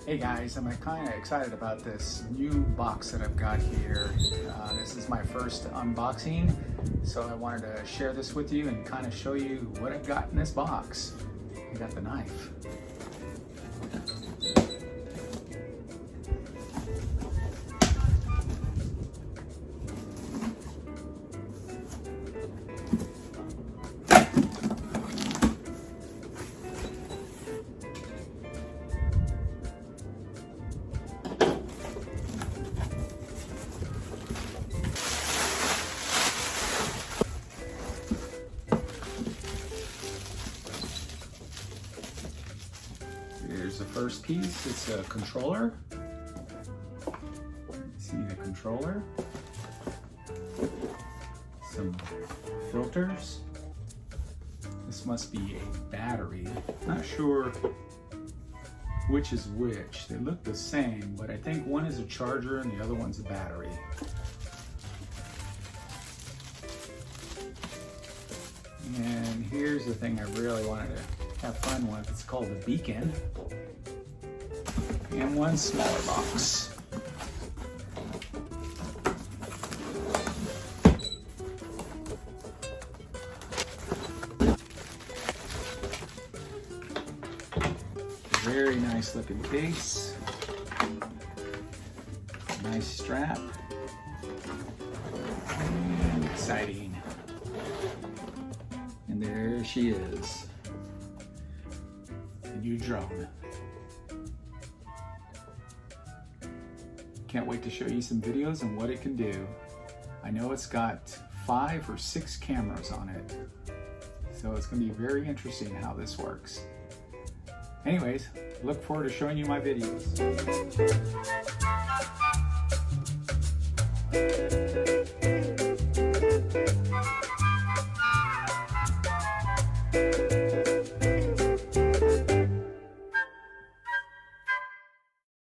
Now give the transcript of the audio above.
Hey guys, I'm kind of excited about this new box that I've got here. This is my first unboxing, so I wanted to share this with you and kind of show you what I've got in this box. I got the knife. Here's the first piece. It's a controller. See the controller. Some filters. This must be a battery. Not sure which is which. They look the same, but I think one is a charger and the other one's a battery. And here's the thing I really wanted to have fun with. It's called the beacon. And one smaller box. Very nice looking case. Nice strap. And exciting. And there she is. The new drone. Can't wait to show you some videos on what it can do. I know it's got 5 or 6 cameras on it. So it's going to be very interesting how this works. Anyways, look forward to showing you my videos.